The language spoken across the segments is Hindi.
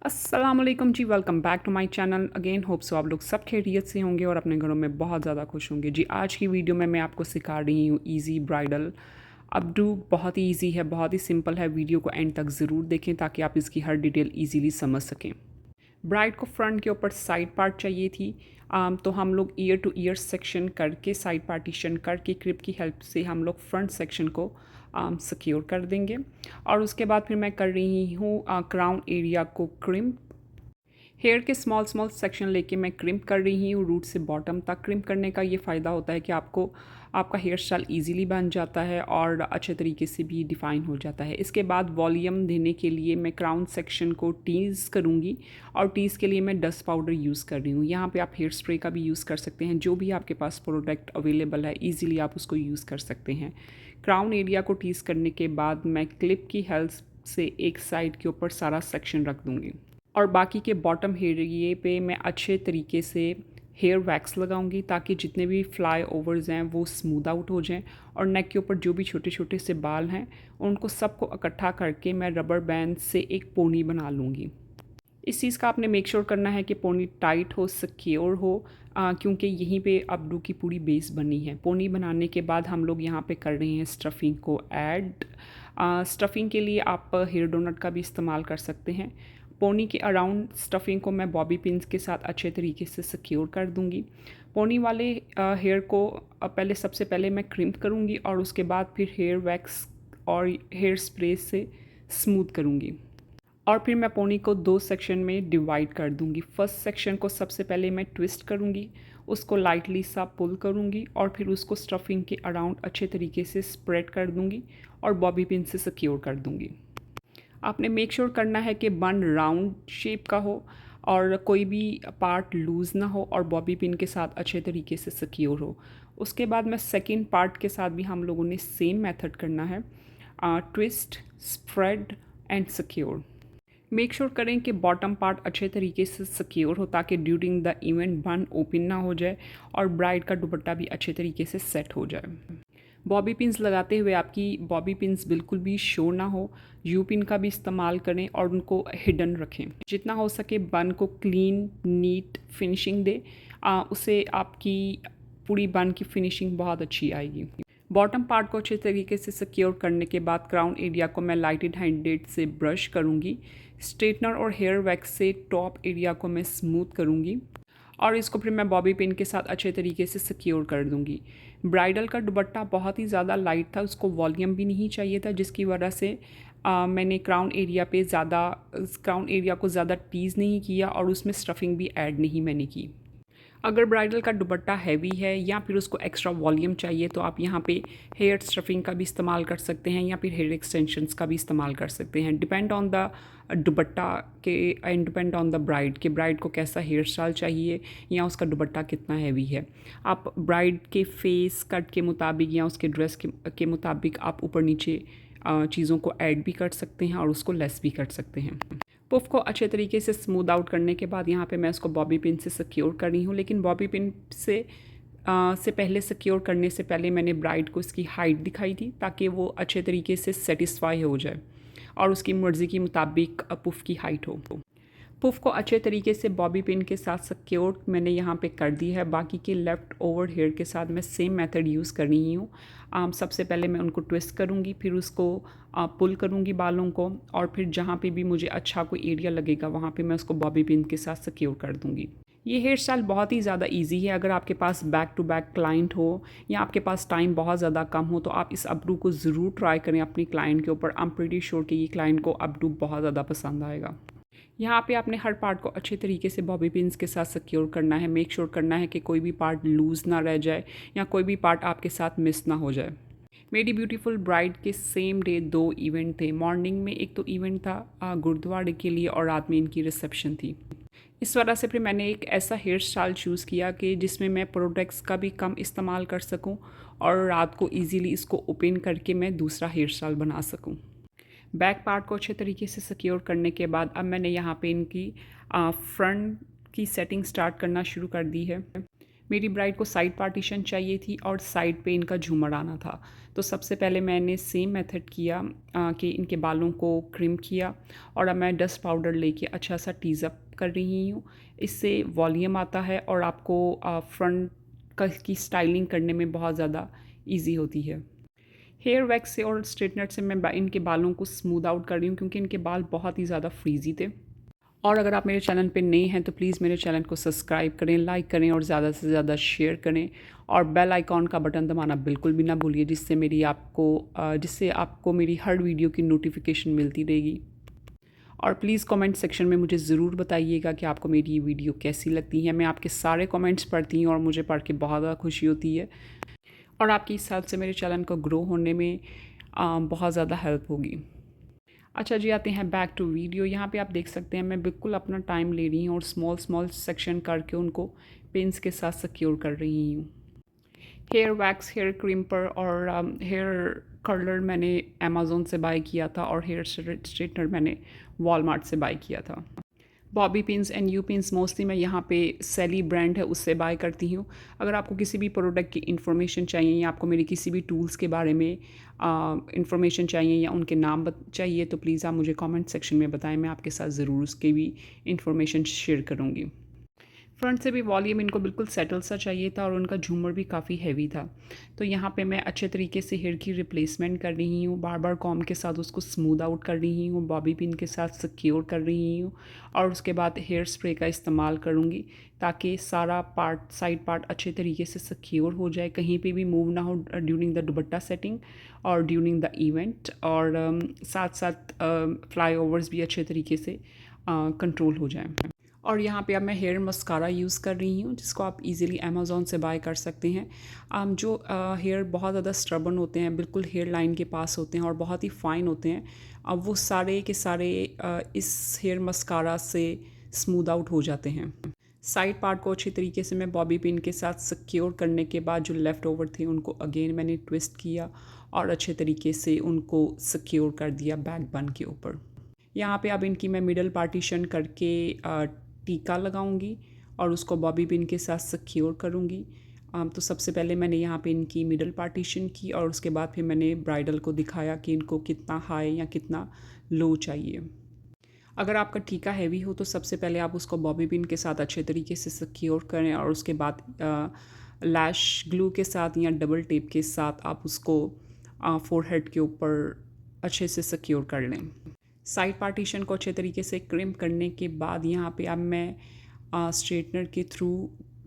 अस्सलाम वालेकुम जी, welcome back to my channel again. Hope so आप लोग सब खैरियत से होंगे और अपने घरों में बहुत ज़्यादा खुश होंगे जी। आज की वीडियो में मैं आपको सिखा रही हूँ इजी ब्राइडल अपडू। बहुत ही इजी है, बहुत ही सिंपल है। वीडियो को एंड तक ज़रूर देखें ताकि आप इसकी हर डिटेल इजीली समझ सकें। ब्राइड को फ्रंट के ऊपर साइड पार्ट चाहिए थी। तो हम लोग ईयर टू ईयर सेक्शन करके, साइड पार्टीशन करके, क्रिप की हेल्प से हम लोग फ्रंट सेक्शन को सिक्योर कर देंगे। और उसके बाद फिर मैं कर रही हूँ क्राउन एरिया को क्रिम्प। हेयर के स्मॉल स्मॉल सेक्शन लेके मैं क्रिम्प कर रही हूँ। रूट से बॉटम तक क्रिम्प करने का ये फ़ायदा होता है कि आपको आपका हेयर स्टाइल ईजिली बन जाता है और अच्छे तरीके से भी डिफ़ाइन हो जाता है। इसके बाद वॉल्यूम देने के लिए मैं क्राउन सेक्शन को टीज़ करूँगी और टीज़ के लिए मैं डस्ट पाउडर यूज़ कर रही हूँ। यहाँ पे आप हेयर स्प्रे का भी यूज़ कर सकते हैं। जो भी आपके पास प्रोडक्ट अवेलेबल है ईजिली आप उसको यूज़ कर सकते हैं। क्राउन एरिया को टीज़ करने के बाद मैं क्लिप की हेल्प से एक साइड के ऊपर सारा सेक्शन रख दूँगी और बाकी के बॉटम एरिए पे मैं अच्छे तरीके से हेयर वैक्स लगाऊंगी ताकि जितने भी फ्लाई ओवर्स हैं वो स्मूथ आउट हो जाएं। और नेक के ऊपर जो भी छोटे छोटे से बाल हैं उनको सबको इकट्ठा करके मैं रबर बैंड से एक पोनी बना लूँगी। इस चीज़ का आपने मेक श्योर करना है कि पोनी टाइट हो, सिक्योर हो, क्योंकि यहीं पे अपडू की पूरी बेस बनी है। पोनी बनाने के बाद हम लोग यहाँ पे कर रहे हैं स्टफिंग को ऐड। स्टफिंग के लिए आप हेयर डोनट का भी इस्तेमाल कर सकते हैं। पोनी के अराउंड स्टफिंग को मैं बॉबी पिन्स के साथ अच्छे तरीके से सिक्योर कर दूंगी। पोनी वाले हेयर को पहले सबसे पहले मैं क्रिम्प करूँगी और उसके बाद फिर हेयर वैक्स और हेयर स्प्रे से स्मूथ करूँगी। और फिर मैं पोनी को दो सेक्शन में डिवाइड कर दूंगी। फर्स्ट सेक्शन को सबसे पहले मैं ट्विस्ट करूंगी, उसको लाइटली सा पुल करूंगी और फिर उसको स्टफिंग के अराउंड अच्छे तरीके से स्प्रेड कर दूंगी और बॉबी पिन से सिक्योर कर दूंगी। आपने मेक श्योर करना है कि बन राउंड शेप का हो और कोई भी पार्ट लूज़ ना हो और बॉबी पिन के साथ अच्छे तरीके से सिक्योर हो। उसके बाद मैं सेकेंड पार्ट के साथ भी हम लोगों ने सेम मेथड करना है, twist, spread and secure. Make sure करें कि बॉटम पार्ट अच्छे तरीके से सिक्योर हो ताकि ड्यूरिंग द इवेंट बन ओपन ना हो जाए और ब्राइड का दुपट्टा भी अच्छे तरीके से सेट हो जाए। बॉबी पिन्स लगाते हुए आपकी बॉबी पिन्स बिल्कुल भी शो ना हो। यू पिन का भी इस्तेमाल करें और उनको हिडन रखें। जितना हो सके बन को क्लीन नीट फिनिशिंग दे, उससे आपकी पूरी बन की फिनिशिंग बहुत अच्छी आएगी। बॉटम पार्ट को अच्छे तरीके से सिक्योर करने के बाद क्राउन एरिया को मैं लाइटेड हैंडेड से ब्रश करूँगी। स्ट्रेटनर और हेयर वैक्स से टॉप एरिया को मैं स्मूथ करूँगी और इसको फिर मैं बॉबी पिन के साथ अच्छे तरीके से सिक्योर कर दूँगी। ब्राइडल का दुपट्टा बहुत ही ज़्यादा लाइट था, उसको वॉल्यूम भी नहीं चाहिए था, जिसकी वजह से मैंने क्राउन एरिया को ज़्यादा टीज़ नहीं किया और उसमें स्टफिंग भी ऐड नहीं मैंने की। अगर ब्राइडल का दुपट्टा हैवी है या फिर उसको एक्स्ट्रा वॉल्यूम चाहिए तो आप यहाँ पे हेयर स्टफिंग का भी इस्तेमाल कर सकते हैं या फिर हेयर एक्सटेंशंस का भी इस्तेमाल कर सकते हैं। डिपेंड ऑन द दुपट्टा के and depend on the bride के ब्राइड को कैसा हेयर स्टाइल चाहिए या उसका दुपट्टा कितना हैवी है। आप ब्राइड के फेस कट के मुताबिक या उसके ड्रेस के मुताबिक आप ऊपर नीचे चीज़ों को ऐड भी कर सकते हैं और उसको लेस भी कर सकते हैं। पुफ को अच्छे तरीके से स्मूथ आउट करने के बाद यहाँ पे मैं इसको बॉबी पिन से सिक्योर कर रही हूँ, लेकिन बॉबी पिन से पहले सिक्योर करने से पहले मैंने ब्राइड को इसकी हाइट दिखाई थी ताकि वो अच्छे तरीके से सेटिस्फाई हो जाए और उसकी मर्ज़ी के मुताबिक पुफ की हाइट हो। पुफ को अच्छे तरीके से बॉबी पिन के साथ सिक्योर मैंने यहाँ पे कर दी है। बाकी के लेफ़्ट ओवर हेयर के साथ मैं सेम मेथड यूज़ कर रही हूँ। सबसे पहले मैं उनको ट्विस्ट करूँगी, फिर उसको पुल करूँगी बालों को और फिर जहाँ पे भी मुझे अच्छा कोई एरिया लगेगा वहाँ पे मैं उसको बॉबी पिन के साथ सिक्योर कर दूँगी। ये हेयर स्टाइल बहुत ही ज़्यादा इजी है। अगर आपके पास बैक टू बैक क्लाइंट हो या आपके पास टाइम बहुत ज़्यादा कम हो तो आप इस अपडू को ज़रूर ट्राई करें अपनी क्लाइंट के ऊपर। आई एम प्रीटी श्योर कि ये क्लाइंट को अपडू बहुत ज़्यादा पसंद आएगा। यहाँ पे आपने हर पार्ट को अच्छे तरीके से बॉबी पिन्स के साथ सिक्योर करना है। मेक श्योर करना है कि कोई भी पार्ट लूज़ ना रह जाए या कोई भी पार्ट आपके साथ मिस ना हो जाए। मेरी ब्यूटीफुल ब्राइड के सेम डे दो इवेंट थे। मॉर्निंग में एक तो इवेंट था गुरुद्वारे के लिए और रात में इनकी रिसेप्शन थी। इस वजह से फिर मैंने एक ऐसा हेयर स्टाइल चूज़ किया कि जिसमें मैं प्रोडक्ट्स का भी कम इस्तेमाल कर सकूं और रात को इजीली इसको ओपन करके मैं दूसरा हेयर स्टाइल बना सकूं। बैक पार्ट को अच्छे तरीके से सिक्योर करने के बाद अब मैंने यहाँ पे इनकी फ्रंट की सेटिंग स्टार्ट करना शुरू कर दी है। मेरी ब्राइड को साइड पार्टीशन चाहिए थी और साइड पे इनका झूमर आना था। तो सबसे पहले मैंने सेम मेथड किया कि इनके बालों को क्रिम किया और अब मैं डस्ट पाउडर लेके अच्छा सा टीज़ अप कर रही हूँ। इससे वॉल्यूम आता है और आपको फ्रंट की स्टाइलिंग करने में बहुत ज़्यादा ईजी होती है। हेयर वैक्स से और स्ट्रेटनर से मैं इनके बालों को स्मूद आउट कर रही हूँ क्योंकि इनके बाल बहुत ही ज़्यादा फ्रीजी थे। और अगर आप मेरे चैनल पे नए हैं तो प्लीज़ मेरे चैनल को सब्सक्राइब करें, लाइक करें और ज़्यादा से ज़्यादा शेयर करें और बेल आइकॉन का बटन दबाना बिल्कुल भी ना भूलिए, जिससे आपको मेरी हर वीडियो की नोटिफिकेशन मिलती रहेगी। और प्लीज़ कमेंट सेक्शन में मुझे ज़रूर बताइएगा कि आपको मेरी ये वीडियो कैसी लगती है। मैं आपके सारे कमेंट्स पढ़ती हूँ और मुझे पढ़ के बहुत ज़्यादा खुशी होती है और आपकी इस हेल्प से मेरे चैनल को ग्रो होने में बहुत ज़्यादा हेल्प होगी। अच्छा जी, आते हैं बैक टू वीडियो। यहाँ पे आप देख सकते हैं मैं बिल्कुल अपना टाइम ले रही हूँ और स्मॉल स्मॉल सेक्शन करके उनको पिन्स के साथ सिक्योर कर रही हूँ। हेयर वैक्स, हेयर क्रीम्पर और हेयर कर्लर मैंने अमेज़ोन से बाय किया था और हेयर स्ट्रेटनर मैंने वॉलमार्ट से बाय किया था। Bobby pins and you pins mostly मैं यहाँ पे सेली ब्रांड है उससे बाय करती हूँ। अगर आपको किसी भी प्रोडक्ट की इन्फॉर्मेशन चाहिए या आपको मेरी किसी भी टूल्स के बारे में इन्फॉर्मेशन चाहिए या उनके नाम चाहिए तो प्लीज़ आप मुझे कमेंट सेक्शन में बताएं, मैं आपके साथ ज़रूर उसकी भी इन्फॉर्मेशन शेयर करूँगी। फ्रंट से भी वॉल्यूम इनको बिल्कुल सेटल सा चाहिए था और उनका झूमर भी काफ़ी हैवी था। तो यहाँ पे मैं अच्छे तरीके से हेयर की रिप्लेसमेंट कर रही हूँ, बार बार कॉम्ब के साथ उसको स्मूद आउट कर रही हूँ, बॉबी पिन के साथ सिक्योर कर रही हूँ और उसके बाद हेयर स्प्रे का इस्तेमाल करूँगी ताकि सारा पार्ट, साइड पार्ट अच्छे तरीके से सिक्योर हो जाए, कहीं पे भी मूव ना हो ड्यूरिंग द दुपट्टा सेटिंग और ड्यूरिंग द इवेंट। और साथ साथ फ्लाई ओवर्स भी अच्छे तरीके से कंट्रोल हो जाएँ। और यहाँ पे अब मैं हेयर मस्कारा यूज़ कर रही हूँ जिसको आप इजीली अमेज़ॉन से बाय कर सकते हैं। जो हेयर बहुत ज़्यादा स्ट्रबन होते हैं, बिल्कुल हेयर लाइन के पास होते हैं और बहुत ही फाइन होते हैं, अब वो सारे के सारे इस हेयर मस्कारा से स्मूद आउट हो जाते हैं। साइड पार्ट को अच्छी तरीके से मैं बॉबी पिन के साथ सिक्योर करने के बाद जो लेफ़्ट ओवर थे उनको अगेन मैंने ट्विस्ट किया और अच्छे तरीके से उनको सिक्योर कर दिया बैक बन के ऊपर। यहाँ पे अब इनकी मैं मिडल पार्टीशन करके टीका लगाऊंगी और उसको बॉबी पिन के साथ सिक्योर करूँगी। तो सबसे पहले मैंने यहाँ पे इनकी मिडल पार्टीशन की और उसके बाद फिर मैंने ब्राइडल को दिखाया कि इनको कितना हाई या कितना लो चाहिए। अगर आपका टीका हैवी हो तो सबसे पहले आप उसको बॉबी पिन के साथ अच्छे तरीके से सिक्योर करें और उसके बाद लैश ग्लू के साथ या डबल टेप के साथ आप उसको फोरहेड के ऊपर अच्छे से सिक्योर कर लें। साइड पार्टीशन को अच्छे तरीके से क्रिम्प करने के बाद यहाँ पे अब मैं स्ट्रेटनर के थ्रू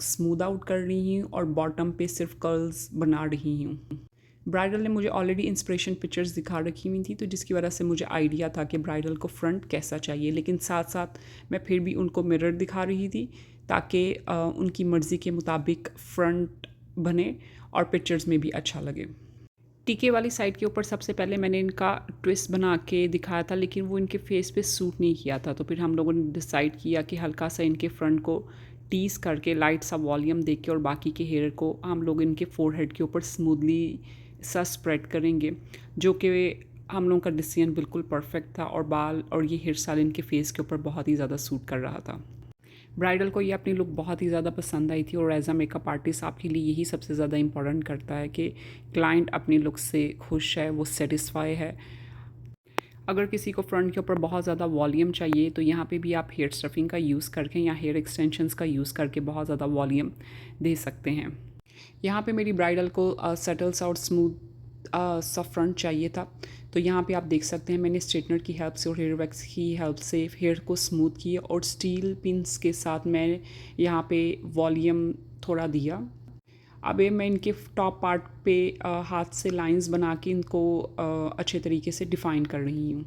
स्मूद आउट कर रही हूँ और बॉटम पे सिर्फ कर्ल्स बना रही हूँ। ब्राइडल ने मुझे ऑलरेडी इंस्पिरेशन पिक्चर्स दिखा रखी हुई थी तो जिसकी वजह से मुझे आइडिया था कि ब्राइडल को फ्रंट कैसा चाहिए, लेकिन साथ साथ मैं फिर भी उनको मिरर दिखा रही थी ताकि उनकी मर्ज़ी के मुताबिक फ्रंट बने और पिक्चर्स में भी अच्छा लगे। टीके वाली साइड के ऊपर सबसे पहले मैंने इनका ट्विस्ट बना के दिखाया था लेकिन वो इनके फेस पे सूट नहीं किया था, तो फिर हम लोगों ने डिसाइड किया कि हल्का सा इनके फ्रंट को टीज़ करके लाइट सा वॉल्यूम दे के और बाकी के हेयर को हम लोग इनके फोरहेड के ऊपर स्मूथली सा स्प्रेड करेंगे, जो कि हम लोगों का डिसीजन बिल्कुल परफेक्ट था और बाल और ये हेयर स्टाइल इनके फेस के ऊपर बहुत ही ज़्यादा सूट कर रहा था। ब्राइडल को ये अपनी लुक बहुत ही ज़्यादा पसंद आई थी और एज अ मेकअप आर्टिस्ट आपके लिए यही सबसे ज़्यादा इंपॉर्टेंट करता है कि क्लाइंट अपनी लुक से खुश है, वो सेटिस्फाई है। अगर किसी को फ्रंट के ऊपर बहुत ज़्यादा वॉल्यूम चाहिए तो यहाँ पे भी आप हेयर स्टफिंग का यूज़ करके या हेयर एक्सटेंशंस का यूज़ करके बहुत ज़्यादा वॉल्यूम दे सकते हैं। यहाँ पे मेरी ब्राइडल को सेटल सा और स्मूथ सा फ्रंट चाहिए था, तो यहाँ पे आप देख सकते हैं मैंने स्ट्रेटनर की हेल्प से और हेयर वैक्स की हेल्प से हेयर को स्मूथ किया और स्टील पिन्स के साथ मैं यहाँ पे वॉल्यूम थोड़ा दिया। अब ये मैं इनके टॉप पार्ट पे हाथ से लाइंस बना के इनको अच्छे तरीके से डिफ़ाइन कर रही हूँ।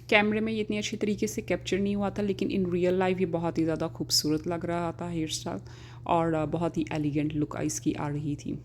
कैमरे में ये इतनी अच्छी तरीके से कैप्चर नहीं हुआ था लेकिन इन रियल लाइफ ये बहुत ही ज़्यादा खूबसूरत लग रहा था हेयर स्टाइल और बहुत ही एलिगेंट लुक इसकी आ रही थी।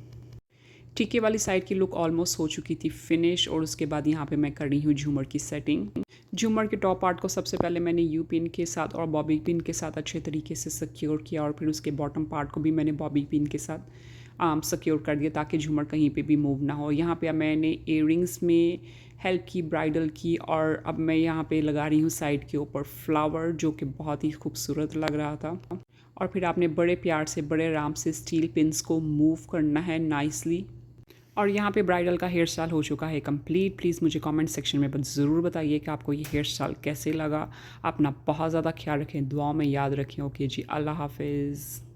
टीके वाली साइड की लुक ऑलमोस्ट हो चुकी थी फिनिश और उसके बाद यहाँ पे मैं कर रही हूँ झूमर की सेटिंग। झूमर के टॉप पार्ट को सबसे पहले मैंने यू पिन के साथ और बॉबी पिन के साथ अच्छे तरीके से सिक्योर किया और फिर उसके बॉटम पार्ट को भी मैंने बॉबी पिन के साथ सिक्योर कर दिया ताकि झूमर कहीं पे भी मूव ना हो। यहाँ पे अब मैंने इयररिंग्स में हेल्प की ब्राइडल की और अब मैं यहाँ पे लगा रही हूँ साइड के ऊपर फ्लावर जो कि बहुत ही खूबसूरत लग रहा था। और फिर आपने बड़े प्यार से, बड़े आराम से स्टील पिन्स को मूव करना है नाइसली। और यहाँ पे ब्राइडल का हेयर स्टाइल हो चुका है कंप्लीट। प्लीज़ मुझे कमेंट सेक्शन में ज़रूर बताइए कि आपको ये हेयर स्टाइल कैसे लगा। अपना बहुत ज़्यादा ख्याल रखें, दुआओं में याद रखें। ओके जी, अल्लाह हाफिज़।